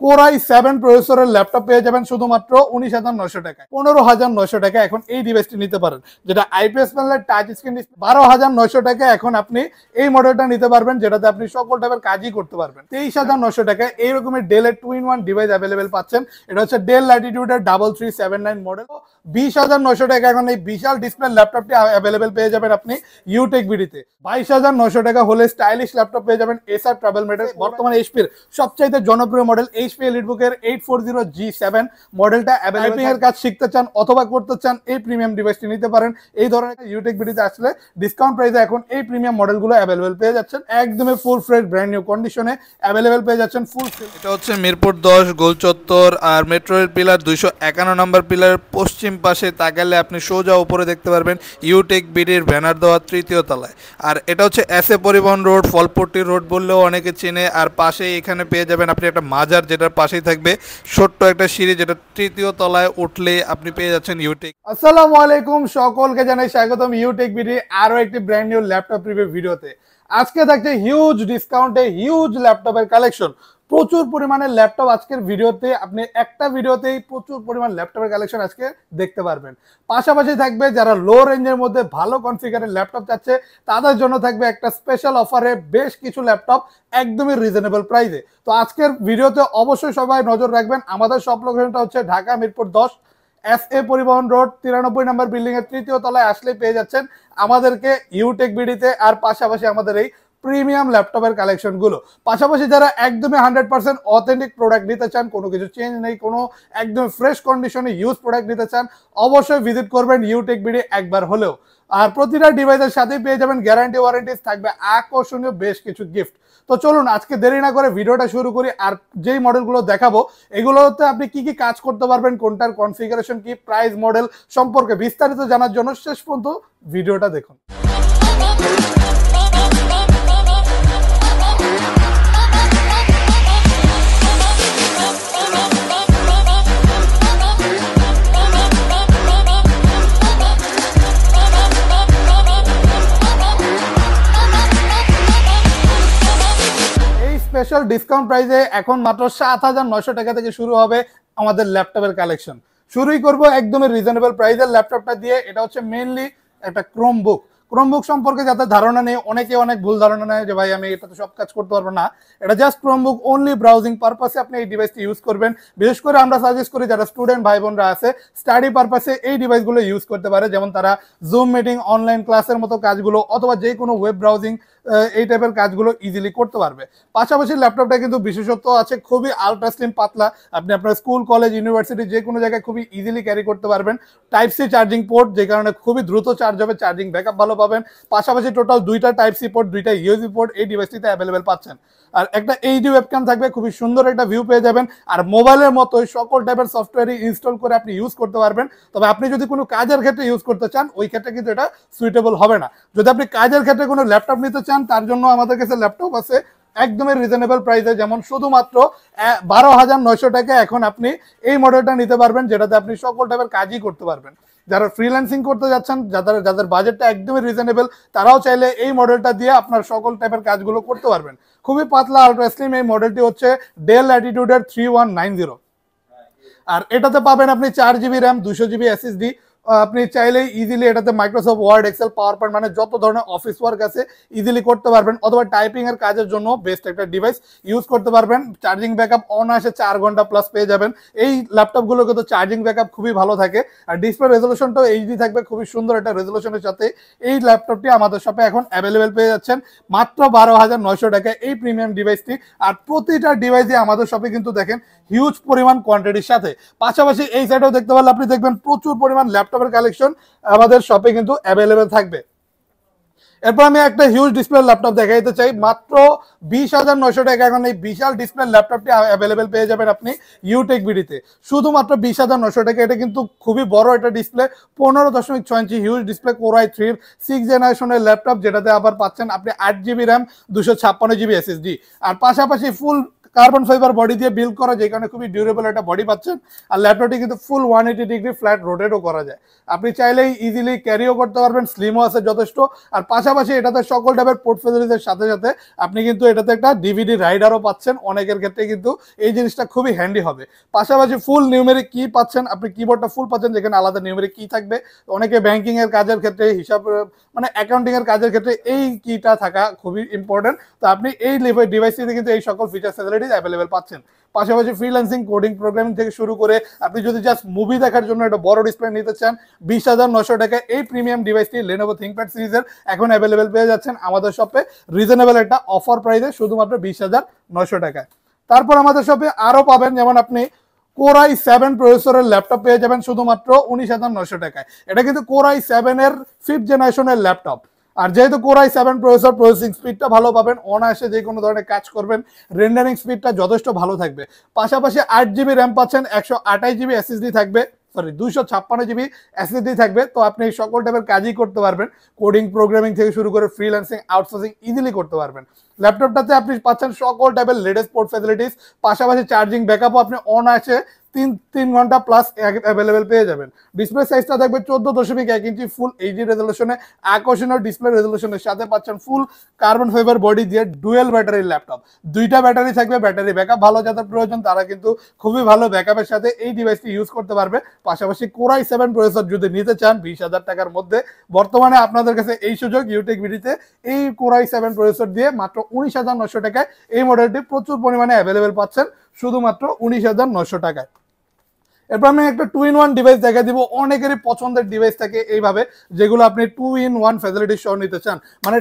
Core i7 প্রসেসরের laptop পেয়ে যাবেন শুধুমাত্র 19,900 টাকায়। 15,900 টাকা এখন এই ডিভাইসটি নিতে পারেন, যেটা আইপিএস প্যানেলের টাচ স্ক্রিন ডিসপ্লে। 12,900 টাকা এখন আপনি এই মডেলটা নিতে পারবেন, যেটাতে আপনি সকল টাইপের কাজই করতে পারবেন। 23,900 টাকায় এই রকমের ডেলের 2-in-1 ডিভাইস অ্যাভেলেবেল পাচ্ছেন। এটা হচ্ছে ডেল ল্যাটিটিউডের 3379 মডেল। 20,900 টাকা এখন এই বিশাল ডিসপ্লে ল্যাপটপটি অ্যাভেলেবেল পেয়ে যাবেন আপনি ইউটেক বিডিতে। 22,900 টাকা হলে স্টাইলিশ ল্যাপটপ পেয়ে যাবেন এসার ট্রাভেল মডেল। বর্তমানে এইচপির সবচাইতে জনপ্রিয় মডেল এইচপি এলিটবুকের 840G7 মডেলটা অ্যাভেলেবল। এর কাজ শিখতে চান অথবা করতে চান, এই প্রিমিয়াম ডিভাইসটি নিতে পারেন। এই ধরনের ইউটেক বিডিতে আসলে ডিসকাউন্ট প্রাইসে এখন এই প্রিমিয়াম মডেলগুলো অ্যাভেলেবল পেয়ে যাচ্ছেন একদমই ফুল ফ্রেশ ব্র্যান্ড নিউ কন্ডিশনে অ্যাভেলেবল পেয়ে যাচ্ছেন ফুল। এটা হচ্ছে মিরপুর 10 গোল চত্বর আর মেট্রো রেল পিলার 251 নম্বর পিলারের পশ্চিম পাশে তাকালে আপনি সোজা উপরে দেখতে পারবেন ইউটেক বিডির ব্যানার দেওয়া 3য় তলায়। আর এটা হচ্ছে এসএ পরিবহন রোড, ফলপট্টি রোড বললেও অনেকে চেনে। আর পাশে এখানে পেয়ে যাবেন আপনি একটা মাজার, যেটার পাশেই থাকবে ছোট্ট একটা সিঁড়ি, যেটা 3য় তলায় উঠলে আপনি পেয়ে যাচ্ছেন ইউটেক। আসসালামু আলাইকুম, সকলকে জানাই স্বাগতম ইউটেক বিডি আরো একটি ব্র্যান্ড নিউ ল্যাপটপ রিভিউ ভিডিওতে। আজকে থাকছে হিউজ ডিসকাউন্টে হিউজ ল্যাপটপের কালেকশন, প্রচুর পরিমাণে ল্যাপটপ আজকের ভিডিওতে। আপনি একটা ভিডিওতেই প্রচুর পরিমাণ ল্যাপটপের কালেকশন আজকে দেখতে পারবেন। পাশাপাশি থাকবে যারা লো রেঞ্জের মধ্যে ভালো কনফিগারের ল্যাপটপ চাচ্ছে তাদের জন্য থাকবে একটা স্পেশাল অফারে বেশ কিছু ল্যাপটপ একদমই রিজনেবল প্রাইসে। তো আজকের ভিডিওতে অবশ্যই সবাই নজর রাখবেন। আমাদের শপ লোকেশনটা হচ্ছে ঢাকা মিরপুর 10 এসএ পরিবহন রোড 93 নম্বর বিল্ডিং এর 3য় তলায় আসলেই পেয়ে যাচ্ছেন আমাদেরকে ইউটেক বিডিতে। আর পাশাপাশি আমাদের এই প্রিমিয়াম ল্যাপটপের কালেকশন গুলো, পাশাপাশি যারা একদমই 100% অথেন্টিক প্রোডাক্ট নিতে চান, কোনো কিছু চেঞ্জ নেই, কোনো একদম ফ্রেশ কন্ডিশনে ইউজ প্রোডাক্ট নিতে চান, অবশ্যই ভিজিট করবেন ইউটেক বিডি একবার হলেও। আর প্রতিটা ডিভাইসের সাথেই পেয়ে যাবেন গ্যারান্টি ওয়ারেন্টিজ, থাকবে আকর্ষণীয় বেশ কিছু গিফট। তো চলুন আজকে দেরি না করে ভিডিওটা শুরু করি। আর যেই মডেলগুলো দেখাবো এগুলোতে আপনি কি কি কাজ করতে পারবেন, কোনটার কনফিগারেশন কি, প্রাইস, মডেল সম্পর্কে বিস্তারিত জানার জন্য শেষ পর্যন্ত ভিডিওটা দেখুন। স্পেশাল ডিসকাউন্ট প্রাইসে এখন মাত্র 7,900 টাকা থেকে শুরু হবে আমাদের ল্যাপটপের কালেকশন। শুরুই করব একদমই রিজনেবল প্রাইসের ল্যাপটপটা দিয়ে। এটা হচ্ছে মেইনলি একটা ক্রোমবুক। ক্রোমবুক সম্পর্কে যাদের ধারণা নেই, অনেকে অনেক ভুল ধারণা নেয় যে ভাই আমি এটাতে সব কাজ করতে পারবো না। এটা জাস্ট ক্রোমবুক, অনলি ব্রাউজিং পারপাসে আপনি এই ডিভাইসটি ইউজ করবেন। বিশেষ করে আমরা সাজেস্ট করি যারা স্টুডেন্ট ভাই বোনরা আছে স্টাডি পারপাসে এই ডিভাইসগুলো ইউজ করতে পারে, যেমন তারা জুম মিটিং, অনলাইন ক্লাসের মতো কাজগুলো অথবা যে কোনো ওয়েব ব্রাউজিং এই টাইপের কাজগুলো ইজিলি করতে পারবে। পাশাপাশি ল্যাপটপটা কিন্তু বিশেষত্ব আছে খুবই আলট্রা স্লিম পাতলা, আপনি আপনার স্কুল কলেজ ইউনিভার্সিটি যে কোনো জায়গায় খুবই ইজিলি ক্যারি করতে পারবেন। টাইপ সি চার্জিং পোর্ট, যে কারণে খুবই দ্রুত চার্জ হবে, চার্জিং ব্যাকআপ ভালো পাবেন। পাশাপাশি টোটাল 2টা টাইপ সি পোর্ট, 2টা ইউএসবি পোর্ট এই ডিভাইসটিতে অ্যাভেলেবেল পাচ্ছেন। আর একটা এইচডি ওয়েবক্যাম থাকবে, খুবই সুন্দর একটা ভিউ পেয়ে যাবেন। আর মোবাইলের মতোই সকল টাইপের সফটওয়্যারই ইনস্টল করে আপনি ইউজ করতে পারবেন। তবে আপনি যদি কোনো কাজের ক্ষেত্রে ইউজ করতে চান ওই ক্ষেত্রে কিন্তু এটা সুইটেবল হবে না। যদি আপনি কাজের ক্ষেত্রে কোনো ল্যাপটপ নিতে চান তার জন্য আমাদের কাছে ল্যাপটপ আছে একদমই রিজনেবল প্রাইসে, যেমন শুধুমাত্র 12,900 টাকা এখন আপনি এই মডেলটা নিতে পারবেন, যেটাতে আপনি সকল টাইপের কাজই করতে পারবেন। যারা ফ্রিল্যান্সিং করতে যাচ্ছেন, যাদের বাজেটটা একদমই রিজনেবল, তারাও চাইলে এই মডেলটা দিয়ে আপনার সকল টাইপের কাজগুলো করতে পারবেন। খুবই পাতলা আলট্রা স্লিম এই মডেলটি হচ্ছে ডেল ল্যাটিটিউডের 3190। আর এটাতে পাবেন আপনি 4GB র্যাম, 200GB SSD। আপনি চাইলে ইজিলি এটাতে Microsoft Word, Excel, PowerPoint মানে যত ধরনের অফিস ওয়ার্ক আছে ইজিলি করতে পারবেন, অথবা টাইপিং এর কাজের জন্য বেস্ট একটা ডিভাইস ইউজ করতে পারবেন। চার্জিং ব্যাকআপ অনায়াসে 4 ঘন্টা প্লাস পেয়ে যাবেন। এই ল্যাপটপগুলো কিন্তু চার্জিং ব্যাকআপ খুবই ভালো থাকে। আর ডিসপ্লে রেজলিউশনটাও এইচডি থাকবে, খুবই সুন্দর একটা রেজলিউশনের সাথে এই ল্যাপটপটি আমাদের শপে এখন অ্যাভেলেবেল পেয়ে যাচ্ছেন মাত্র 12,900 টাকায় এই প্রিমিয়াম ডিভাইসটি। আর প্রতিটা ডিভাইসই আমাদের শপে কিন্তু দেখেন হিউজ পরিমাণ কোয়ান্টিটির সাথে। পাশাপাশি এই সাইডেও দেখতে পারলে আপনি দেখবেন প্রচুর পরিমাণ ল্যাপটপের কালেকশন আমাদের শপে কিন্তু অ্যাভেলেবেল থাকবে। এরপর আমি একটা হিউজ ডিসপ্লে ল্যাপটপ দেখাইতে চাই। মাত্র 20,900 টাকা এখন এই বিশাল ডিসপ্লে ল্যাপটপটি অ্যাভেলেবেল পেয়ে যাবেন আপনি ইউটেক বিডিতে শুধুমাত্র 20,900 টাকা। এটা কিন্তু খুবই বড় একটা display, 15.6 inch huge display, Core i3 6th জেনারেশনের ল্যাপটপ, যেটাতে আবার পাচ্ছেন আপনি 8GB র্যাম, 256GB SSD। আর পাশাপাশি ফুল কার্বন ফাইবার বডি দিয়ে বিল্ড করা, যে কারণে খুবই ডিউরেবল একটা বডি পাচ্ছেন। আর ল্যাপটপটি কিন্তু ফুল 180 ডিগ্রি ফ্ল্যাট রোটেটও করা যায়, আপনি চাইলেই ইজিলি ক্যারিও করতে পারবেন, স্লিমও আছে যথেষ্ট। আর পাশাপাশি এটাতে সকল টাইপের পোর্ট ফ্যাসিলিটির সাথে সাথে আপনি কিন্তু এটাতে একটা ডিভিডি রাইডারও পাচ্ছেন, অনেকের ক্ষেত্রে কিন্তু এই জিনিসটা খুবই হ্যান্ডি হবে। পাশাপাশি ফুল নিউমেরিক কি পাচ্ছেন, আপনি কিবোর্ডটা ফুল পাচ্ছেন যেখানে আলাদা নিউমেরিক কি থাকবে। অনেকে ব্যাংকিং এর কাজের ক্ষেত্রে, হিসাব মানে অ্যাকাউন্টিং এর কাজের ক্ষেত্রে এই কিটা থাকা খুবই ইম্পর্টেন্ট। তো আপনি এই ডিভাইসটিতে কিন্তু এই সকল ফিচার ফ্যাসিলিটিস অ্যাভেলেবেল পাচ্ছেন। পাশাপাশি ফ্রিল্যান্সিং, কোডিং, প্রোগ্রামিং থেকে শুরু করে আপনি যদি জাস্ট মুভি দেখার জন্য একটা বড় ডিসপ্লে নিতে চান, 20,900 টাকায় এই প্রিমিয়াম ডিভাইসটি Lenovo ThinkPad সিরিজের এখন অ্যাভেলেবেল পেয়ে যাচ্ছেন আমাদের শপে রিজনেবল একটা অফার প্রাইসে, শুধুমাত্র 20,900 টাকায়। তারপর আমাদের শপে আরো পাবেন, যেমন আপনি Core i7 প্রসেসরের ল্যাপটপ পেয়ে যাবেন শুধুমাত্র 19,900 টাকায়। এটা কিন্তু Core i7 এর 5th জেনারেশনের ল্যাপটপ। আর যেহেতু Core i7 প্রসেসিং স্পিডটা ভালো পাবেন, অনায়াসে যে কোনো ধরনের কাজ করবেন, রেন্ডারিং স্পিডটা যথেষ্ট ভালো থাকবে। পাশাপাশি 8GB র্যাম পাচ্ছেন, 128GB SSD থাকবে, 256GB SSD থাকবে। তো আপনি সকল টাইপের কাজই করতে পারবেন, কোডিং, প্রোগ্রামিং থেকে শুরু করে ফ্রিল্যান্সিং, আউটসোর্সিং ইজিলি করতে পারবেন। ল্যাপটপটাতে আপনি পাচ্ছেন সকল টাইপের লেটেস্ট পোর্ট ফ্যাসিলিটিস, পাশাপাশি চার্জিং ব্যাকআপও আপনি অনায়াসে 3 ঘন্টা প্লাস অ্যাভেলেবেল পেয়ে যাবেন। ডিসপ্লে সাইজটা থাকবে 14.1 ইঞ্চি ফুল এইচডি রেজলিউশনে, আকর্ষণীয় ডিসপ্লে রেজলিউশনের সাথে পাচ্ছেন ফুল কার্বন ফাইবার বডি দিয়ে ডুয়েল ব্যাটারির ল্যাপটপ। 2টা ব্যাটারি থাকবে, ব্যাটারি ব্যাকআপ ভালো যাদের প্রয়োজন তারা কিন্তু খুবই ভালো ব্যাকআপের সাথে এই ডিভাইসটি ইউজ করতে পারবে। পাশাপাশি Core i7 প্রসেসর যদি নিতে চান 20,000 টাকার মধ্যে, বর্তমানে আপনাদের কাছে এই সুযোগ ইউটেক ভিডিওতে এই Core i7 প্রসেসর দিয়ে মাত্র 19,900 টাকায় এই মডেলটি প্রচুর পরিমাণে অ্যাভেলেবেল পাচ্ছেন, শুধুমাত্র 19,900 টাকায়। এরপর আমি একটা 2-in-1 ডিভাইস দেখা দিব। অনেকেরই পছন্দের ডিভাইস থাকে এইভাবে, যেগুলো আপনি 2-in-1 ফ্যাসিলিটি সহ নিতে চান, মানে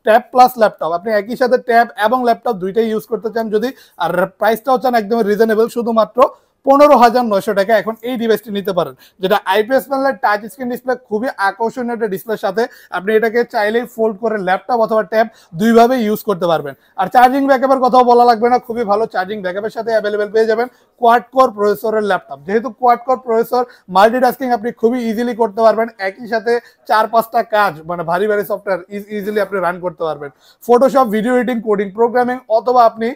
ট্যাব প্লাস ল্যাপটপ, আপনি একই সাথে ট্যাব এবং ল্যাপটপ দুইটাই ইউজ করতে চান যদি, আর প্রাইসটাও চান একদম রিজনেবল, শুধুমাত্র 15,900 টাকা এখন এই ডিভাইসটি নিতে পারেন, যেটা আইপিএস প্যানেলের টাচ স্ক্রিন ডিসপ্লে, খুবই আকর্ষণীয় একটা ডিসপ্লের সাথে আপনি এটাকে চাইলেই ফোল্ড করে ল্যাপটপ অথবা ট্যাব দুইভাবে ইউজ করতে পারবেন। আর চার্জিং ব্যাকআপের কথাও বলা লাগবে না, খুবই ভালো চার্জিং ব্যাকআপের সাথে অ্যাভেলেবেল পেয়ে যাবেন কোয়াড কোর প্রসেসরের ল্যাপটপ। যেহেতু কোয়াড কোর প্রসেসর, মাল্টিটাস্কিং আপনি খুবই ইজিলি করতে পারবেন, একই সাথে 4-5টা কাজ মানে ভারী ভারী সফটওয়্যার ইজিলি আপনি রান করতে পারবেন। Photoshop, video editing, coding, programming অথবা আপনি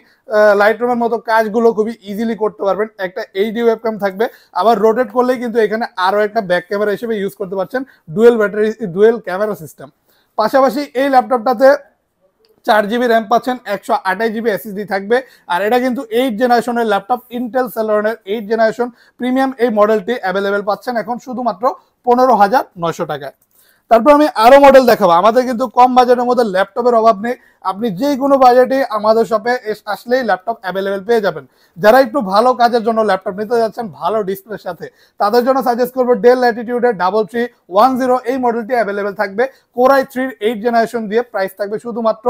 লাইটরুমের মতো কাজগুলো খুবই ইজিলি করতে পারবেন। একটা এইচডি ওয়েবক্যাম থাকবে, আবার রোটেট করলেই কিন্তু এখানে আরো একটা ব্যাক ক্যামেরা হিসেবে ইউজ করতে পারছেন, ডুয়েল ক্যামেরা সিস্টেম। পাশাপাশি এই ল্যাপটপটাতে 4GB র্যাম পাচ্ছেন, 128GB SSD থাকবে। আর এটা কিন্তু 8th জেনারেশনের ল্যাপটপ, ইন্টেল সেলেরনের 8th জেনারেশন প্রিমিয়াম এই মডেলটি অ্যাভেলেবেল পাচ্ছেন এখন শুধুমাত্র 15,900 টাকায়। তারপর আমি আরো মডেল দেখাবো। আমাদের কিন্তু কম বাজেটের মধ্যে ল্যাপটপের অভাব নেই, আপনি যে কোনো বাজেটে আমাদের শপে আসলেই ল্যাপটপ অ্যাভেলেবেল পেয়ে যাবেন। যারা একটু ভালো কাজের জন্য ল্যাপটপ নিতে যাচ্ছেন ভালো ডিসপ্লের সাথে, তাদের জন্য সাজেস্ট করবো ডেল ল্যাটিটিউডের 3310, এই মডেলটি অ্যাভেলেবেল থাকবে Core i3 8th জেনারেশন দিয়ে, প্রাইস থাকবে শুধুমাত্র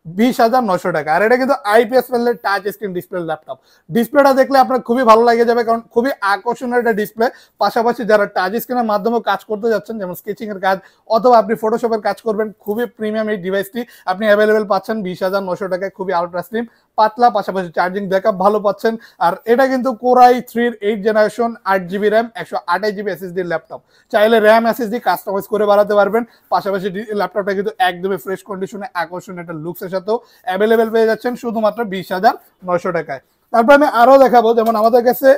20,900 টাকা। আর এটা কিন্তু আইপিএস প্যানেলের টাচ স্ক্রিন ডিসপ্লে ল্যাপটপ। ডিসপ্লেটা দেখলে আপনার খুবই ভালো লাগে যাবে, কারণ খুবই আকর্ষণীয় একটা ডিসপ্লে। পাশাপাশি যারা টাচ স্ক্রিনের মাধ্যমে কাজ করতে যাচ্ছেন, যেমন স্কেচিং এর কাজ অথবা আপনি ফটোশপের কাজ করবেন, খুবই প্রিমিয়াম এই ডিভাইসটি আপনি অ্যাভেলেবেল পাচ্ছেন 20,900 টাকায়, খুবই আলট্রা স্লিম পাতলা, পাশাপাশি চার্জিং ব্যাকআপ ভালো পাচ্ছেন। আর এটা কিন্তু Core i3 8th generation, 8GB RAM, 128GB SSD laptop. চাইলে র্যাম SSD কাস্টমাইজ করে বাড়াতে পারবেন। পাশাপাশি ল্যাপটপটা কিন্তু একদমই ফ্রেশ কন্ডিশনে আকর্ষণীয় একটা লুকসের সাথেও অ্যাভেলেবেল পেয়ে যাচ্ছেন শুধুমাত্র 20,900 টাকায়। তারপর আমি আরো দেখাবো, যেমন আমাদের কাছে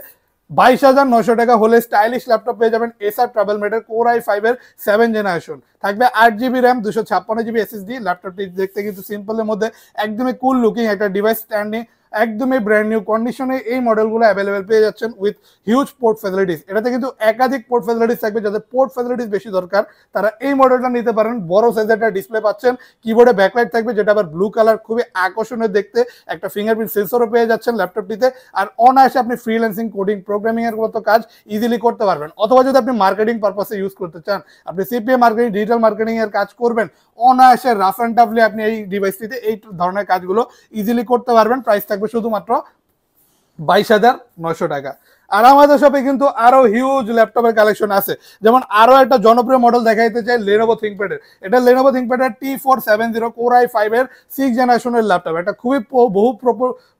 22,900 টাকা হলে স্টাইলিশ ল্যাপটপ পেয়ে যাবেন এসার ট্রাভেলমেটের Core i5 এর 7th জেনারেশন, থাকবে 8GB র্যাম, 256GB SSD। ল্যাপটপটি দেখতে কিন্তু সিম্পলের মধ্যে একদমই কুল লুকিং একটা ডিভাইস, স্ট্যান্ডিং একদমই ব্র্যান্ড নিউ কন্ডিশনে এই মডেলগুলো অ্যাভেলেবেল পেয়ে যাচ্ছেন উইথ হিউজ পোর্ট ফ্যাসিলিটিস। এটাতে কিন্তু একাধিক পোর্ট ফ্যাসিলিটিস থাকবে, যাদের পোর্ট ফ্যাসিলিটিস বেশি দরকার তারা এই মডেলটা নিতে পারেন। বড় সাইজের একটা ডিসপ্লে পাচ্ছেন, কিবোর্ডে ব্যাকলাইট থাকবে যেটা আবার ব্লু কালার, খুবই আকর্ষণীয় দেখতে, একটা ফিঙ্গারপ্রিন্ট সেন্সরও পেয়ে যাচ্ছেন ল্যাপটপটিতে। আর অনায়াসে আপনি ফ্রিল্যান্সিং, কোডিং, প্রোগ্রামিং এর মতো কাজ ইজিলি করতে পারবেন। অথবা যদি আপনি মার্কেটিং পারপাসে ইউজ করতে চান, আপনি সিপিএ মার্কেটিং, ডিজিটাল মার্কেটিং এর কাজ করবেন, অনায়াসে রাফ অ্যান্ড টাফলি আপনি এই ডিভাইসটিতে এই ধরনের কাজগুলো ইজিলি করতে পারবেন। প্রাইস থাকবে শুধুমাত্র 22,900 টাকা। আর আমাদের শপে কিন্তু আরো হিউজ ল্যাপটপের কালেকশন আছে। যেমন আরো একটা জনপ্রিয় মডেল দেখাইতে চাই লেনোভো থিংকপ্যাড এর। এটা লেনোভো থিংকপ্যাড এর T470 Core i5 এর 6th জেনারেশনের ল্যাপটপ। এটা খুবই বহু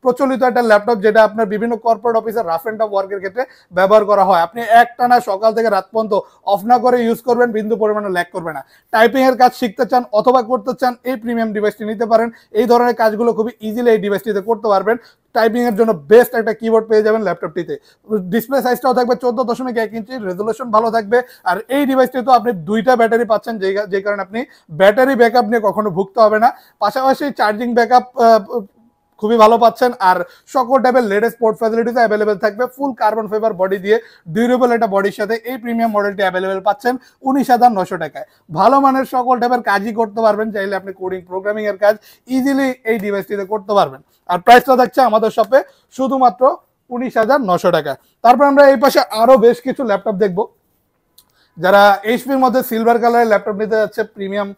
প্রচলিত একটা ল্যাপটপ, যেটা আপনার বিভিন্ন কর্পোরেট অফিসে রাফ এন্ড টাফ ওয়ার্কের ক্ষেত্রে ব্যবহার করা হয়। আপনি একটানা সকাল থেকে রাত পর্যন্ত অফ না করে ইউজ করবেন, বিন্দু পরিমাণে ল্যাগ করবে না। টাইপিং এর কাজ শিখতে চান অথবা করতে চান, এই প্রিমিয়াম ডিভাইসটি নিতে পারেন। এই ধরনের কাজগুলো খুবই ইজিলি এই ডিভাইসটিতে করতে পারবেন। টাইপিং এর জন্য বেস্ট একটা কিবোর্ড পেয়ে যাবেন ল্যাপটপটিতে। ডিসপ্লে সাইজটাও থাকবে 14.1 ইঞ্চি, রেজুলেশন ভালো থাকবে। আর এই ডিভাইসটি তো আপনি 2টা ব্যাটারি পাচ্ছেন, যে কারণে আপনি ব্যাটারি ব্যাকআপ নিয়ে কখনো ভুগতে হবে না। পাশাপাশি চার্জিং ব্যাকআপ খুবই ভালো পাচ্ছেন। আর সকল টাইপের লেটেস্ট পোর্ট ফ্যাসিলিটিস অ্যাভেলেবেল থাকবে। ফুল কার্বন ফাইবার বডি দিয়ে ডিউরেবল একটা বডির সাথে এই প্রিমিয়াম মডেলটি অ্যাভেলেবেল পাচ্ছেন 19,900 টাকায়। ভালো মানের সকল টাইপের কাজই করতে পারবেন, চাইলে আপনি কোডিং প্রোগ্রামিং এর কাজ ইজিলি এই ডিভাইসটিতে করতে পারবেন। আর প্রাইসটা থাকছে আমাদের শপে শুধুমাত্র 19,900 টাকা। তারপর আমরা এই পাশে আরো বেশ কিছু ল্যাপটপ দেখবো। যারা এইচপির মধ্যে সিলভার কালারের ল্যাপটপ নিতে যাচ্ছে, প্রিমিয়াম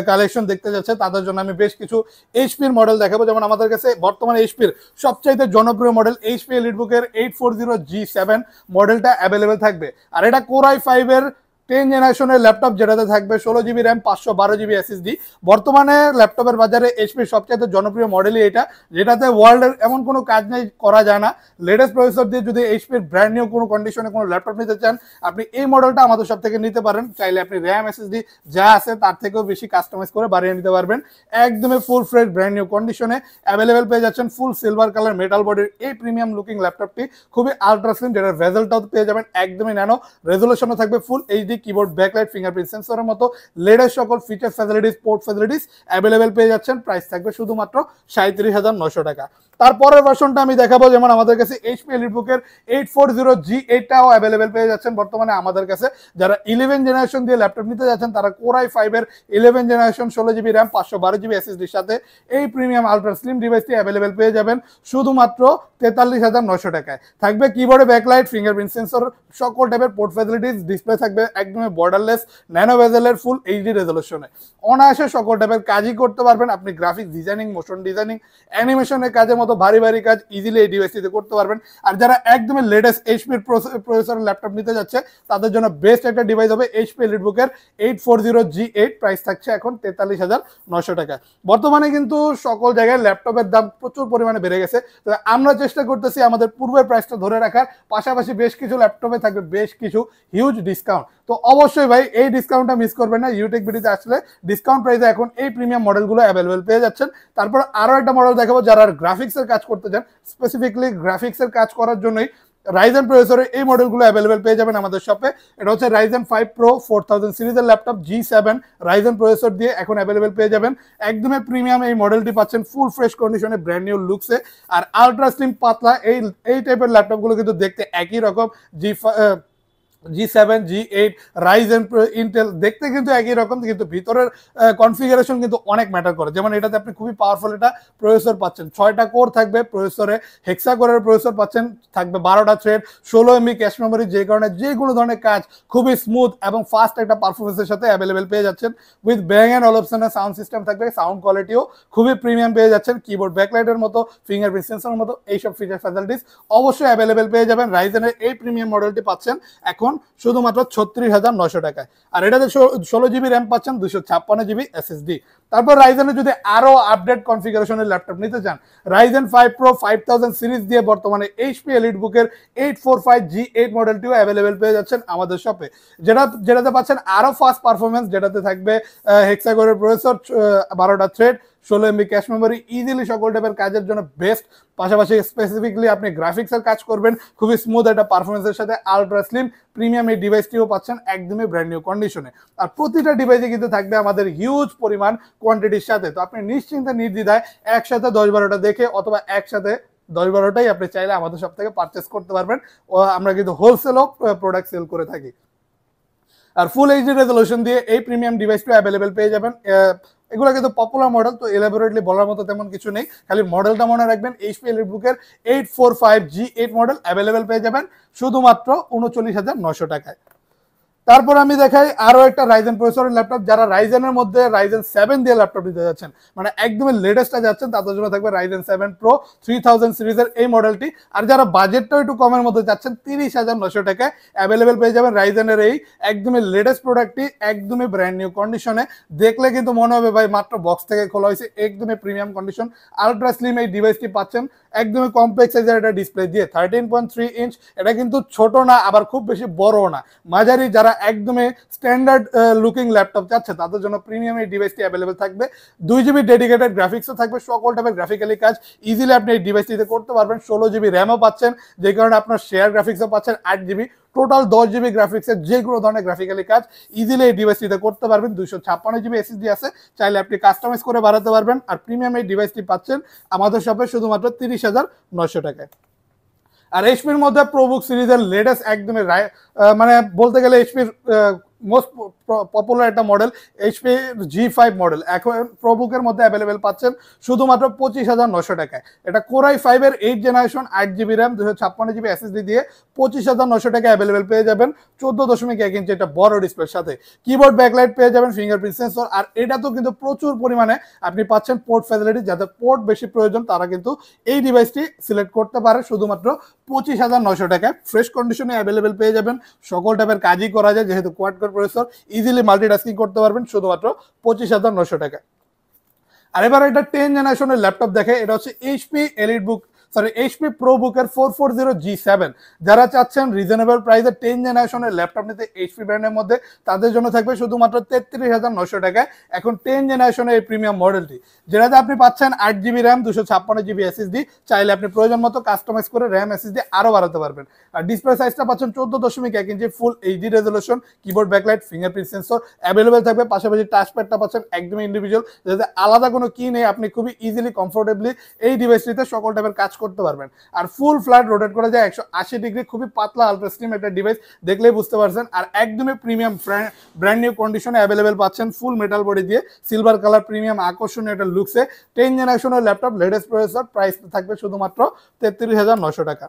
কালেকশন দেখতে যাচ্ছে, তাদের জন্য আমি বেশ কিছু এইচপির মডেল দেখাবো। যেমন আমাদের কাছে বর্তমানে এইচপির সবচাইতে জনপ্রিয় মডেল এইচপি এলিটবুকের 840G7 মডেলটা অ্যাভেলেবেল থাকবে। আর এটা Core i5 এর 10th জেনারেশনের ল্যাপটপ, যেটাতে থাকবে 16GB র্যাম, 512GB SSD। বর্তমানে ল্যাপটপের বাজারে এইচপির সবচেয়ে জনপ্রিয় মডেলই এটা, যেটাতে ওয়ার্ল্ডের এমন কোনো কাজ নেই করা যায় না। লেটেস্ট প্রসেসর দিয়ে যদি এইচপির ব্র্যান্ড নিউ কোনো কন্ডিশনে কোনো ল্যাপটপ নিতে চান, আপনি এই মডেলটা আমাদের সব থেকে নিতে পারেন। চাইলে আপনি র্যাম SSD যা আছে তার থেকেও বেশি কাস্টমাইজ করে বাড়িয়ে নিতে পারবেন। একদমই ফুল ফ্রেশ ব্র্যান্ড নিউ কন্ডিশনে অ্যাভেলেবেল পেয়ে যাচ্ছেন। ফুল সিলভার কালার মেটাল বডির এই প্রিমিয়াম লুকিং ল্যাপটপটি খুবই আলট্রা স্লিম, যেটার রেজাল্টটাও পেয়ে যাবেন একদমই ন্যানো। রেজুলেশনও থাকবে full HD, keyboard backlight, fingerprint সেন্সরের মতো লেটেস্ট সকল feature facilities, port facilities available পেয়ে যাচ্ছেন। প্রাইস থাকবে শুধুমাত্র 37,900 টাকা। তারপরের ভার্সনটা আমি দেখাবো। যেমন আমাদের কাছে এইচপি এলিটবুকের 840G8টাও অ্যাভেলেবেল পেয়ে যাচ্ছেন বর্তমানে আমাদের কাছে। যারা 11 জেনারেশন দিয়ে ল্যাপটপ নিতে যাচ্ছেন, তারা Core i5 এর 11 জেনারেশন 16GB র্যাম, 512GB SSDর সাথে এই প্রিমিয়াম আলট্রা স্লিম ডিভাইসটি অ্যাভেলেবেল পেয়ে যাবেন শুধুমাত্র 43,900 টাকায়। থাকবে কিবোর্ডে ব্যাকলাইট, ফিঙ্গারপ্রিন্ট সেন্সর, সকল টাইপের পোর্ট ফ্যাসিলিটিস, ডিসপ্লে থাকবে একদমই বর্ডারলেস ন্যানো বেজেলের ফুল এইচডি রেজলিউশনে। অনায়াসে সকল টাইপের কাজই করতে পারবেন। আপনি গ্রাফিক্স ডিজাইনিং, মোশন ডিজাইনিং, অ্যানিমেশনের কাজের মতো ভারী ভারী কাজ ইজিলি এই ডিভাইসটিতে করতে পারবেন। আর যারা একদমই লেটেস্ট এইচপির প্রসেসরের ল্যাপটপ নিতে যাচ্ছে, তাদের জন্য বেস্ট একটা ডিভাইস হবে এইচপি এলিটবুকের 840G8। প্রাইস থাকছে এখন 43,900 টাকা। বর্তমানে কিন্তু সকল জায়গায় ল্যাপটপের দাম প্রচুর পরিমাণে বেড়ে গেছে। তো আমরা চেষ্টা করতেছি আমাদের পূর্বের প্রাইসটা ধরে রাখার, পাশাপাশি বেশ কিছু ল্যাপটপে থাকবে বেশ কিছু হিউজ ডিসকাউন্ট। তো অবশ্যই ভাই এই ডিসকাউন্টটা মিস করবেন না। ইউটেক বিডিতে আসলে ডিসকাউন্ট প্রাইসে এখন এই প্রিমিয়াম মডেলগুলো অ্যাভেলেবেল পেয়ে যাচ্ছেন। তারপর আরো একটা মডেল দেখাবো, যারা গ্রাফিক্সের কাজ করতে চান, স্পেসিফিকলি গ্রাফিক্সের কাজ করার জন্যই রাইজেন প্রসেসরে এই মডেলগুলো অ্যাভেলেবেল পেয়ে যাবেন আমাদের শপে। এটা হচ্ছে Ryzen 5 Pro 4000 সিরিজের ল্যাপটপ, G7 রাইজেন প্রসেসর দিয়ে এখন অ্যাভেলেবেল পেয়ে যাবেন। একদমই প্রিমিয়াম এই মডেলটি পাচ্ছেন ফুল ফ্রেশ কন্ডিশনে, ব্র্যান্ড নিউ লুকসে। আর আলট্রা স্লিম পাতলা এই টাইপের ল্যাপটপগুলো কিন্তু দেখতে একই রকম। G7 G8 রাইজেন ইন্টেল দেখতে কিন্তু একই রকম, কিন্তু ভিতরের কনফিগারেশন কিন্তু অনেক ম্যাটার করে। যেমন এটাতে আপনি খুবই পাওয়ারফুল একটা প্রসেসর পাচ্ছেন, 6টা কোর থাকবে প্রসেসরে, হেক্সা কোরের প্রসেসর পাচ্ছেন, থাকবে 12টা থ্রেড, 16 MB ক্যাশ মেমোরি, যে কারণে যেগুলো ধরনের কাজ খুবই স্মুথ এবং ফাস্ট একটা পারফরমেন্সের সাথে অ্যাভেলেবেল পেয়ে যাচ্ছেন। উইথ ব্যাং অ্যান্ড অলপশনের সাউন্ড সিস্টেম থাকবে, সাউন্ড কোয়ালিটিও খুবই প্রিমিয়াম পেয়ে যাচ্ছেন। কিবোর্ড ব্যাকলাইটের মতো, ফিঙ্গারপ্রিন্ট সেন্সরের মতো এইসব ফিচার ফ্যাসিলিটিস অবশ্যই অ্যাভেলেবেল পেয়ে যাবেন। রাইজেনের এই প্রিমিয়াম মডেলটি পাচ্ছেন এখন শুধুমাত্র 36,900 টাকায়। আর এটাতে 16GB র্যাম পাচ্ছেন, 256GB SSD। তারপর রাইজেনের যদি আরো আপডেট কনফিগারেশনের ল্যাপটপ নিতে চান, Ryzen 5 Pro 5000 সিরিজ দিয়ে বর্তমানে এইচপি এলিটবুকের 845G8 মডেলটিও অ্যাভেলেবেল পেয়ে যাচ্ছেন আমাদের শপে। যেটাতে পাচ্ছেন আরো ফাস্ট পারফরমেন্স, যেটাতে থাকবে হেক্সাকোরের প্রসেসর, 12টা thread, 16 MB cache memory, easily সকল টাইপের কাজের জন্য বেস্ট। পাশাপাশি স্পেসিফিকলি আপনি গ্রাফিক্সের কাজ করবেন খুবই স্মুথ একটা পারফরমেন্সের সাথে, আলট্রা স্লিম প্রিমিয়াম এই ডিভাইসটিও পাচ্ছেন একদমই ব্র্যান্ড নিউ কন্ডিশনে। আর প্রতিটা ডিভাইসে কিন্তু থাকবে আমাদের হিউজ পরিমাণ কোয়ান্টিটির সাথে। তো আপনি নিশ্চিন্তে নির্দ্বিধায় একসাথে 10-12টা দেখে অথবা একসাথে 10-12টাই আপনি চাইলে আমাদের সব থেকে পারচেস করতে পারবেন। আমরা কিন্তু হোলসেলও প্রোডাক্ট সেল করে থাকি। আর ফুল এইচডি রেজলিউশন দিয়ে এই প্রিমিয়াম ডিভাইসটা অ্যাভেলেবেল পেয়ে যাবেন। এগুলো কিন্তু পপুলার মডেল, তো এলাবোরেটলি বলার মতো তেমন কিছু নেই, খালি মডেলটা মনে রাখবেন। এইচপি এলিটবুকের 845G8 মডেল অ্যাভেলেবেল পেয়ে যাবেন শুধুমাত্র 39,900 টাকায়। তারপর আমি দেখাই আরো একটা রাইজেন প্রসেসরের ল্যাপটপ, যারা রাইজেনের মধ্যে রাইজেন 7 দিয়ে ল্যাপটপ নিতে যাচ্ছেন, মানে একদমই লেটেস্টটা যাচ্ছেন, তাদের জন্য থাকবে রাইজেন 7 প্রো 3000 সিরিজের এই মডেলটি। আর যারা বাজেটটাও একটু কমের মধ্যে যাচ্ছেন, 30,900 টাকায় অ্যাভেলেবেল পেয়ে যাবেন রাইজেনের এই একদমই লেটেস্ট প্রোডাক্টটি, একদমই ব্র্যান্ড নিউ কন্ডিশনে। দেখলে কিন্তু মনে হবে ভাই মাত্র বক্স থেকে খোলা হয়েছে, একদমই প্রিমিয়াম কন্ডিশন। আলট্রা স্লিম এই ডিভাইসটি পাচ্ছেন একদমই কমপ্লেক্স সাইজের একটা ডিসপ্লে দিয়ে, 13.3 ইঞ্চ। এটা কিন্তু ছোট না আবার খুব বেশি বড় না, মাঝারি। যারা একদমই স্ট্যান্ডার্ড লুকিং ল্যাপটপ চাচ্ছে তাদের জন্য প্রিমিয়াম এই ডিভাইসটি অ্যাভেলেবেল থাকবে। 2 GB ডেডিকেটেড গ্রাফিক্সও থাকবে, সকল টাইপের গ্রাফিক্যালি কাজ ইজিলি আপনি এই ডিভাইসটিতে করতে পারবেন। 16 GB র্যামও পাচ্ছেন, যে কারণে আপনার শেয়ার গ্রাফিক্সও পাচ্ছেন 8 GB। টোটাল 10 GB গ্রাফিক্সের যে কোনো ধরনের গ্রাফিক্যালি কাজ ইজিলি এই ডিভাইসটিতে করতে পারবেন। 256 GB SSD আছে, চাইলে আপনি কাস্টমাইজ করে বাড়াতে পারবেন। আর প্রিমিয়াম এই ডিভাইসটি পাচ্ছেন আমাদের শপে শুধুমাত্র 30,900 টাকায়। আর এইচপির মধ্যে প্রোবুক সিরিজের লেটেস্ট একদমই মানে বলতে গেলে এইচপির মোস্ট পপুলার একটা মডেল এইচপি G5 মডেল এখন প্রোবুকের মধ্যে অ্যাভেলেবেল পাচ্ছেন শুধুমাত্র 25,900 টাকায়। এটা কোরাই 5 এর 8 generation 8 GB RAM 256 GB SSD দিয়ে 25,900 টাকা অ্যাভেলেবেল পেয়ে যাবেন 14.1 ইঞ্চি একটা বড় ডিসপ্লের সাথে। কিবোর্ড ব্যাকলাইট পেয়ে যাবেন, ফিঙ্গারপ্রিন্ট সেন্সর। আর এটা তো কিন্তু প্রচুর পরিমাণে আপনি পাচ্ছেন পোর্ট ফ্যাসিলিটি, যাদের পোর্ট বেশি প্রয়োজন তারা কিন্তু এই ডিভাইসটি সিলেক্ট করতে পারে শুধুমাত্র 25,900 টাকায়। ফ্রেশ কন্ডিশনে অ্যাভেলেবেল পেয়ে যাবেন, সকল টাইপের কাজই করা যায় যেহেতু quad core processor, easily multitasking করতে পারবেন শুধুমাত্র 25,900 টাকা। আর এবার এটা 10 জেনারেশনের ল্যাপটপ দেখে, এটা হচ্ছে এইচপি এলিটবুক এইচপি প্রোবুকের 440G7। যারা চাচ্ছেন রিজনেবল প্রাইসে 10 জেনারেশনের ল্যাপটপ নিতে এইচপি ব্র্যান্ডের মধ্যে, তাদের জন্য থাকবে শুধুমাত্র 33,900 টাকায় এখন 10 জেনারেশনের এই প্রিমিয়াম মডেলটি, যেটাতে আপনি পাচ্ছেন 8 GB র্যাম 256 GB SSD। চাইলে আপনি প্রয়োজন মতো কাস্টমাইজ করে র্যাম SSD আরও বাড়াতে পারবেন। আর ডিসপ্লে সাইজটা পাচ্ছেন 14.1 inch full HD resolution, keyboard backlight, fingerprint sensor available থাকবে। পাশাপাশি টাচপ্যাডটা পাচ্ছেন একদমই ইন্ডিভিজুয়াল, যাতে আলাদা কোনো কি নেই, আপনি খুবই ইজিলি কমফোর্টেবলি এই ডিভাইসটিতে সকল টাইপের কাজ করতে পারবেন। আর ফুল ফ্ল্যাট রোটেট করা যায় 180 ডিগ্রি, খুবই পাতলা আলট্রা স্লিম একটা ডিভাইস, দেখলেই বুঝতে পারছেন। আর একদমই প্রিমিয়াম ব্র্যান্ড নিউ কন্ডিশনে অ্যাভেলেবেল পাচ্ছেন ফুল মেটাল বডি দিয়ে, সিলভার কালার প্রিমিয়াম আকর্ষণীয় একটা লুকসে 10 জেনারেশনের ল্যাপটপ, লেটেস্ট প্রসেসর, প্রাইস থাকবে শুধুমাত্র 33,900 টাকা।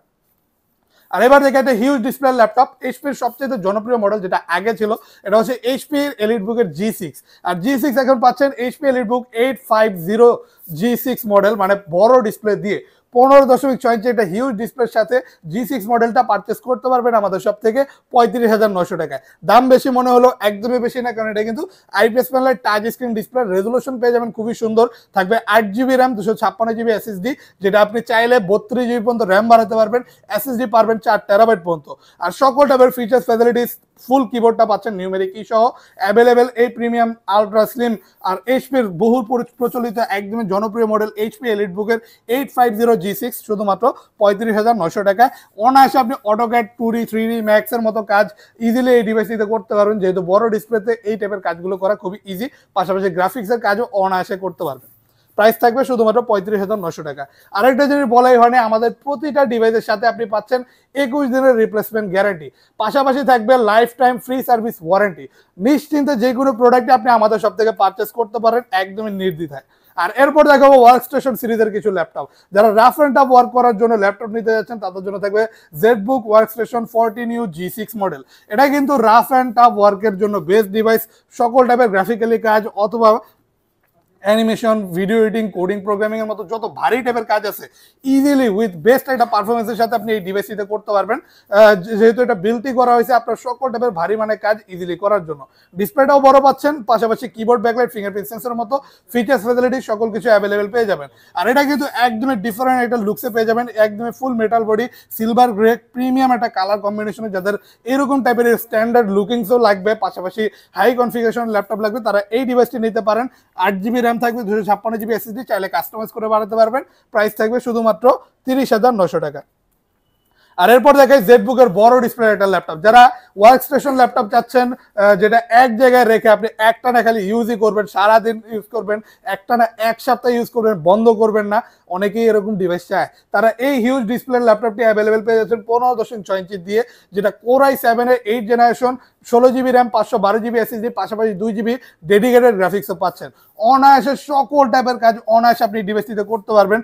আর এবার দেখে একটা হিউজ ডিসপ্লে ল্যাপটপ, এইচপির সবচেয়ে জনপ্রিয় মডেল যেটা আগে ছিল, এটা হচ্ছে এইচপির এলিটবুকের G6। আর G6 এখন পাচ্ছেন এইচপি এলিটবুক 850G6 মডেল, মানে বড় ডিসপ্লে দিয়ে 15.6 ইঞ্চি একটা হিউজ ডিসপ্লের সাথে G6 মডেলটা পারচেস করতে পারবেন আমাদের সব থেকে 35,900 টাকায়। দাম বেশি মনে হলো, একদমই বেশি না, কারণ এটা কিন্তু আইপিএস প্যানেলের টাচ স্ক্রিন ডিসপ্লে, রেজলিউশন পেয়ে যাবেন খুবই সুন্দর, থাকবে 8 GB র্যাম 256 GB SSD, যেটা আপনি চাইলে 32 GB পর্যন্ত র্যাম বাড়াতে পারবেন, SSD পারবেন 4 TB পর্যন্ত। আর সকল টাইপের ফিচার্স ফ্যাসিলিটিস, ফুল কিবোর্ডটা পাচ্ছেন নিউমেরিক কি সহ অ্যাভেলেবেল এই প্রিমিয়াম আলট্রা স্লিম আর এইচপির বহুল প্রচলিত একদমই জনপ্রিয় মডেল এইচপি এলিটবুকের 850G6 শুধুমাত্র 35,900 টাকায়। অনায়াসে আপনি অটোক্যাড 2D 3D ম্যাক্সের মতো কাজ ইজিলি এই ডিভাইসটিতে করতে পারবেন, যেহেতু বড় ডিসপ্লেতে এই টাইপের কাজগুলো করা খুবই ইজি। পাশাপাশি গ্রাফিক্সের কাজও অনায়াসে করতে পারবেন। প্রাইস থাকবে শুধুমাত্র 35,900 টাকা। আরেকটা জিনিস বলাই হয়নি, আমাদের প্রতিটা ডিভাইসের সাথে আপনি পাচ্ছেন 21 দিনের রিপ্লেসমেন্ট গ্যারান্টি, পাশাপাশি থাকবে life time free service warranty. নিশ্চিন্তে যে কোনো প্রোডাক্ট আপনি আমাদের সব থেকে পারচেস করতে পারেন একদমই নির্দ্বিধায়। আর এরপর দেখাবো ওয়ার্ক স্টেশন সিরিজের কিছু ল্যাপটপ, যারা রাফ অ্যান্ড টাফ ওয়ার্ক করার জন্য ল্যাপটপ নিতে যাচ্ছেন তাদের জন্য থাকবে ZBook work station 14U G6 model. এটা কিন্তু রাফ অ্যান্ড টাফ ওয়ার্কের জন্য বেস্ট ডিভাইস, সকল টাইপের গ্রাফিক্যালি কাজ অথবা animation, video editing, coding, programming এর মতো যত ভারী টাইপের কাজ আছে ইজিলি উইথ বেস্ট একটা পারফরমেন্সের সাথে আপনি এই ডিভাইসটিতে করতে পারবেন, যেহেতু এটা বিল্টই করা হয়েছে আপনার সকল টাইপের ভারী মানে কাজ ইজিলি করার জন্য। ডিসপ্লেটাও বড় পাচ্ছেন, পাশাপাশি কিবোর্ড ব্যাকলাইট, ফিঙ্গারপ্রিন্ট সেন্সরের মতো ফিচার্স ফ্যাসিলিটি সকল কিছু অ্যাভেলেবেল পেয়ে যাবেন। আর এটা কিন্তু একদমই ডিফারেন্ট একটা লুকসে পেয়ে যাবেন, একদমই ফুল metal body, silver grey premium একটা কালার কম্বিনেশনে, যাদের এরকম টাইপের স্ট্যান্ডার্ড লুকিংসও লাগবে, পাশাপাশি হাই কনফিগারেশন ল্যাপটপ লাগবে, তারা এই ডিভাইসটি নিতে পারেন। 8 GB র্যাম থাকবে, 256 GB SSD, চাইলে কাস্টমাইজ করে বাড়াতে পারবেন। প্রাইস থাকবে শুধুমাত্র 30,900 টাকা। আর এরপর দেখাই জেডবুকের বড় ডিসপ্লে একটা ল্যাপটপ, যারা ওয়ার্ক স্টেশন ল্যাপটপ চাচ্ছেন যেটা এক জায়গায় রেখে আপনি একটানা খালি ইউজই করবেন, সারাদিন ইউজ করবেন, একটানা এক সপ্তাহ ইউজ করবেন, বন্ধ করবেন না, অনেকেই এরকম ডিভাইস চায়, তারা এই হিউজ ডিসপ্লে ল্যাপটপটি অ্যাভেলেবেল পেয়ে যাচ্ছেন 15.6 ইঞ্চি দিয়ে, যেটা কোরাই 7 এর 8 generation, 16 GB RAM 512 GB SSD, পাশাপাশি 2 GB ডেডিকেটেড গ্রাফিক্সও পাচ্ছেন। অনায়াসে সকল টাইপের কাজ অনায়াসে আপনি ডিভাইসটিতে করতে পারবেন,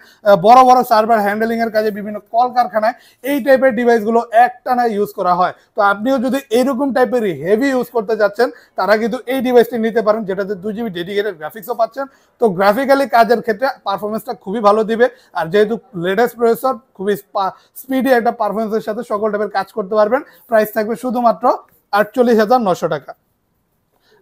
বড় বড় সার্ভার হ্যান্ডেলিং এর কাজে, বিভিন্ন কলকারখানায় এই টাইপের টাইপের ডিভাইসগুলো একটানা ইউজ করা হয়। তো আপনিও যদি এইরকম টাইপের হেভি ইউজ করতে যাচ্ছেন তারা কিন্তু এই ডিভাইসটি নিতে পারেন, যেটাতে 2GB ডেডিকেটেড গ্রাফিক্সও পাচ্ছেন। তো গ্রাফিক্যালি কাজের ক্ষেত্রে পারফরমেন্সটা খুবই ভালো দিবে। আর যেহেতু লেটেস্ট প্রসেসর, খুবই স্পিডি একটা পারফরমেন্সের সাথে সকল টাইপের কাজ করতে পারবেন। প্রাইস থাকবে শুধুমাত্র 48,900 টাকা।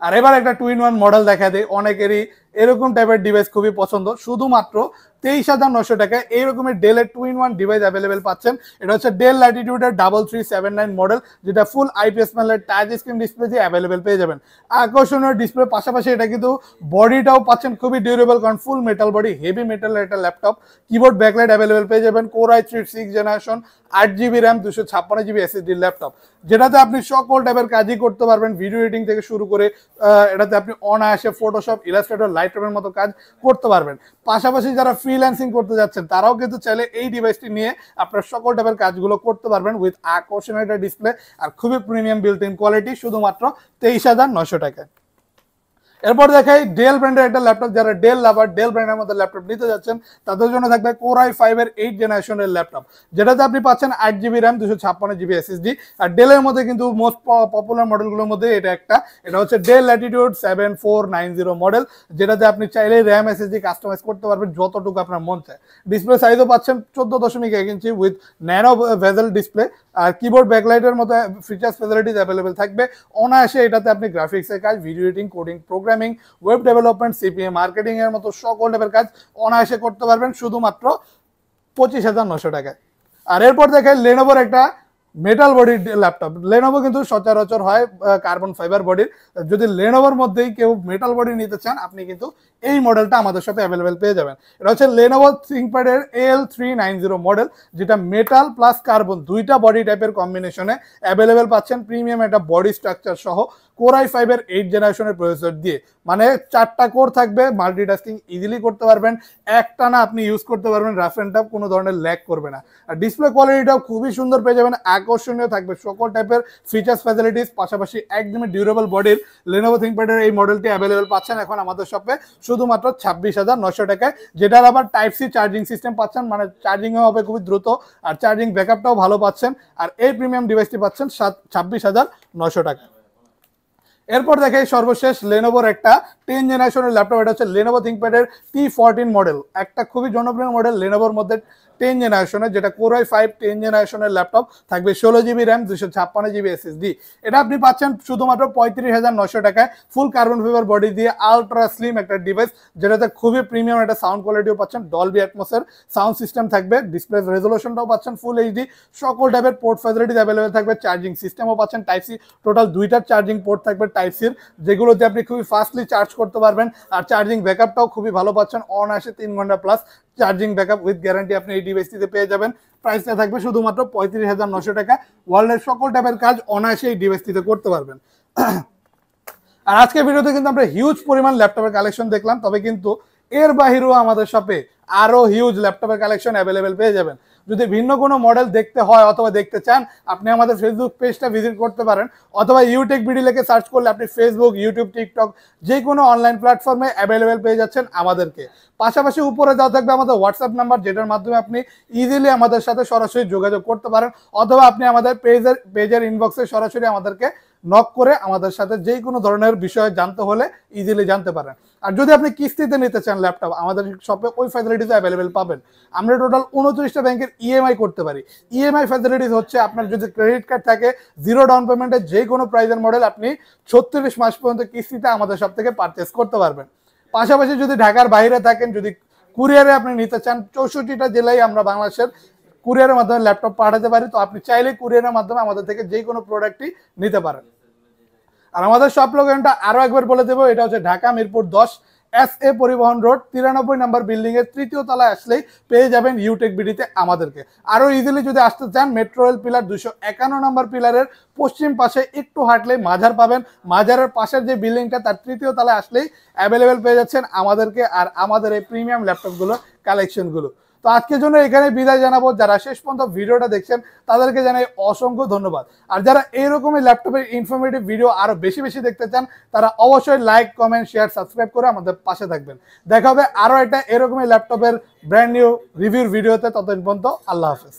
আর এবার একটা 2-in-1 মডেল দেখা দেয়, অনেকেরই এরকম টাইপের ডিভাইস খুবই পছন্দ। শুধুমাত্র 23,900 টাকায় এইরকমের ডেলের 2-in-1 ডিভাইস অ্যাভেলেবেল পাচ্ছেন। এটা হচ্ছে ডেল ল্যাটিটিউডের 3379 মডেল, যেটা ফুল আইপিএস প্যানেলের টাচ স্ক্রিন ডিসপ্লে দিয়ে অ্যাভেলেবেল পেয়ে যাবেন। আকর্ষণীয় ডিসপ্লে পাশাপাশি এটা কিন্তু বডিটাও পাচ্ছেন খুবই ডিউরেবল, কারণ ফুল মেটাল বডি, হেভি মেটালের একটা ল্যাপটপ। কিবোর্ড ব্যাকলাইট অ্যাভেলেবেল পেয়ে যাবেন। Core i3 6th generation, 8GB RAM, 256GB SSD laptop, যেটাতে আপনি সকল টাইপের কাজই করতে পারবেন। ভিডিও এডিটিং থেকে শুরু করে এটাতে আপনি অনায়াসে ফটোশপ, ইলাস্ট্রেটর, লাইটরুমের মতো কাজ করতে পারবেন। পাশাপাশি যারা ফ্রিল্যান্সিং করতে যাচ্ছেন তারাও কিন্তু চাইলে এই ডিভাইসটি নিয়ে আপনার সকল টাইপের কাজগুলো করতে পারবেন উইথ আকর্ষণীয় একটা ডিসপ্লে আর খুবই প্রিমিয়াম বিল্ট ইন কোয়ালিটি, শুধুমাত্র 23,900 টাকায়। এরপর দেখাই ডেল ব্র্যান্ডের একটা ল্যাপটপ। যারা ডেল লাভার, ডেল ব্র্যান্ডের মধ্যে ল্যাপটপ নিতে যাচ্ছেন তাদের জন্য থাকবে Core i5 এর 8th জেনারেশনের ল্যাপটপ, যেটাতে আপনি পাচ্ছেন 8GB র্যাম, 256GB SSD। আর ডেলের মধ্যে কিন্তু মোস্ট পপুলার মডেলগুলোর মধ্যে এটা হচ্ছে ডেল ল্যাটিটিউড 7490 মডেল, যেটাতে আপনি চাইলে র্যাম SSD কাস্টমাইজ করতে পারবেন যতটুকু আপনার মন চায়। ডিসপ্লে সাইজও পাচ্ছেন 14.1 inch with nano bezel display. আর কিবোর্ড ব্যাকলাইটের মতো ফিচার্স ফ্যাসিলিটিস অ্যাভেলেবেল থাকবে। অনায়াসে এটাতে আপনি গ্রাফিক্সের কাজ, video editing, coding, programming, web development, CPM marketing এর মতো সকল টাইপের কাজ অনায়াসে করতে পারবেন শুধুমাত্র 25,900 টাকায়। আর এরপর দেখেন লেনোভোর একটা মেটাল বডির ল্যাপটপ। লেনোভো কিন্তু সচরাচর হয় কার্বন ফাইবার বডির। যদি লেনোভোর মধ্যেই কেউ মেটাল বডি নিতে চান আপনি কিন্তু এই মডেলটা আমাদের সাথে অ্যাভেলেবেল পেয়ে যাবেন। এটা হচ্ছে লেনোভো থিংকপ্যাডের AL390 মডেল, যেটা মেটাল প্লাস কার্বন দুইটা বডি টাইপের কম্বিনেশনে অ্যাভেলেবেল পাচ্ছেন, প্রিমিয়াম একটা বডি স্ট্রাকচার সহ Core i5 এর 8th জেনারেশনের প্রসেসর দিয়ে। মানে 4টা কোর থাকবে, মাল্টিটাস্কিং ইজিলি করতে পারবেন, একটানা আপনি ইউজ করতে পারবেন, রাফ এন্ড টাফ কোনো ধরনের ল্যাগ করবে না। আর ডিসপ্লে কোয়ালিটিটাও খুবই সুন্দর পেয়ে যাবেন, আকর্ষণীয় থাকবে সকল টাইপের ফিচার্স ফ্যাসিলিটিস। পাশাপাশি একদমই ডিউরেবল বডির লেনোভো থিংকপ্যাডের এই মডেলটি অ্যাভেলেবেল পাচ্ছেন এখন আমাদের শপে শুধুমাত্র 26,900 টাকায়, যেটার আবার টাইপ সি চার্জিং সিস্টেম পাচ্ছেন, মানে চার্জিংও হবে খুবই দ্রুত আর চার্জিং ব্যাকআপটাও ভালো পাচ্ছেন। আর এই প্রিমিয়াম ডিভাইসটি পাচ্ছেন 26,900 টাকা। এরপর দেখে সর্বশেষ লেনোভোর একটা 10th জেনারেশনের ল্যাপটপ। এটা হচ্ছে লেনোভো থিংকপ্যাডের T14 মডেল, একটা খুবই জনপ্রিয় মডেল লেনোভোর মধ্যে 10th জেনারেশনের, যেটা Core i5 10th জেনারেশনের ল্যাপটপ। থাকবে 16GB র্যাম, 256GB SSD। এটা আপনি পাচ্ছেন শুধুমাত্র 35,900 টাকায়, ফুল কার্বন ফাইবার বডি দিয়ে আলট্রা স্লিম একটা ডিভাইস, যেটাতে খুবই প্রিমিয়াম একটা সাউন্ড কোয়ালিটিও পাচ্ছেন, ডলবি অ্যাটমসের সাউন্ড সিস্টেম থাকবে, ডিসপ্লে রেজোলিউশনটাও পাচ্ছেন ফুল এইচডি, সকল টাইপের পোর্ট ফ্যাসিলিটিস অ্যাভেলেবেল থাকবে, চার্জিং সিস্টেমও পাচ্ছেন টাইপ সি, টোটাল 2টা চার্জিং পোর্ট থাকবে টাইপ সির, যেগুলোতে আপনি খুবই ফাস্টলি চার্জ করতে পারবেন। আর চার্জিং ব্যাকআপটাও খুবই ভালো পাচ্ছেন, অনায়াসে 3 ঘন্টা plus charging backup with guarantee আপনি এই ডিভাইসটিতে পেয়ে যাবেন। প্রাইসটা থাকবে শুধুমাত্র 35,900 টাকা। ওয়ার্ল্ডের সকল টাইপের কাজ অনায়াসে এই ডিভাইসটিতে করতে পারবেন। আর আজকের ভিডিওতে কিন্তু আমরা হিউজ পরিমাণ ল্যাপটপের কালেকশন দেখলাম, তবে কিন্তু এর বাহিরেও আমাদের শপে আরো হিউজ ল্যাপটপের কালেকশন অ্যাভেলেবেল পেয়ে যাবেন। যদি ভিন্ন কোনো মডেল দেখতে হয় অথবা দেখতে চান, আপনি আমাদের ফেসবুক পেজটা ভিজিট করতে পারেন, অথবা ইউটেক বিডি লিখে সার্চ করলে আপনি ফেসবুক, ইউটিউব, টিকটক যে কোনো অনলাইন প্ল্যাটফর্মে অ্যাভেলেবেল পেয়ে যাচ্ছেন আমাদেরকে। পাশাপাশি উপরে দেওয়া থাকবে আমাদের হোয়াটসঅ্যাপ নাম্বার, যেটার মাধ্যমে আপনি ইজিলি আমাদের সাথে সরাসরি যোগাযোগ করতে পারেন, অথবা আপনি আমাদের পেজের ইনবক্সে সরাসরি আমাদেরকে নক করে আমাদের সাথে যে কোনো ধরনের বিষয় জানতে হলে ইজিলি জানতে পারেন। আর যদি আপনি কিস্তিতে নিতে চান ল্যাপটপ, আমাদের শপে ওই ফ্যাসিলিটিস অ্যাভেলেবেল পাবেন। আমরা টোটাল 29টা ব্যাংকের ইএমআই করতে পারি। ইএমআই ফ্যাসিলিটিস হচ্ছে আপনার যদি ক্রেডিট কার্ড থাকে, 0 ডাউন পেমেন্টে যে কোনো প্রাইজের মডেল আপনি 36 মাস পর্যন্ত কিস্তিতে আমাদের শপ থেকে পারচেস করতে পারবেন। পাশাপাশি যদি ঢাকার বাইরে থাকেন, যদি কুরিয়ারে আপনি নিতে চান, 64টা জেলায় আমরা বাংলাদেশের কুরিয়ারের মাধ্যমে ল্যাপটপ পাঠাতে পারি। তো আপনি চাইলে কুরিয়ারের মাধ্যমে আমাদের থেকে যে কোনো প্রোডাক্টই নিতে পারেন। আর আমাদের শপ লোকেশনটা আরো একবার বলে দেবো, এটা হচ্ছে ঢাকা মিরপুর 10 SA পরিবহন রোড 93 নম্বর বিল্ডিং এর 3য় তলায় আসলেই পেয়ে যাবেন ইউটেক বিডিতে আমাদেরকে। আরো ইজিলি যদি আসতে চান, মেট্রো রেল পিলার 251 নম্বর পিলারের পশ্চিম পাশে একটু হাঁটলেই মাজার পাবেন। মাজারের পাশের যে বিল্ডিংটা তার 3য় তলায় আসলেই অ্যাভেলেবেল পেয়ে যাচ্ছেন আমাদেরকে আর আমাদের এই প্রিমিয়াম ল্যাপটপগুলো কালেকশনগুলো। তো আজকের জন্য এখানে বিদায় জানাবো। যারা শেষ পর্যন্ত ভিডিওটা দেখছেন তাদেরকে জানাই অসংখ্য ধন্যবাদ। আর যারা এইরকমই ল্যাপটপের ইনফরমেটিভ ভিডিও আরো বেশি বেশি দেখতে চান, তারা অবশ্যই লাইক, কমেন্ট, শেয়ার, সাবস্ক্রাইব করে আমাদের পাশে থাকবেন। দেখা হবে আরো একটা এরকমই ল্যাপটপের ব্র্যান্ড নিউ রিভিউর ভিডিওতে। ততদিন পর্যন্ত আল্লাহ হাফেজ।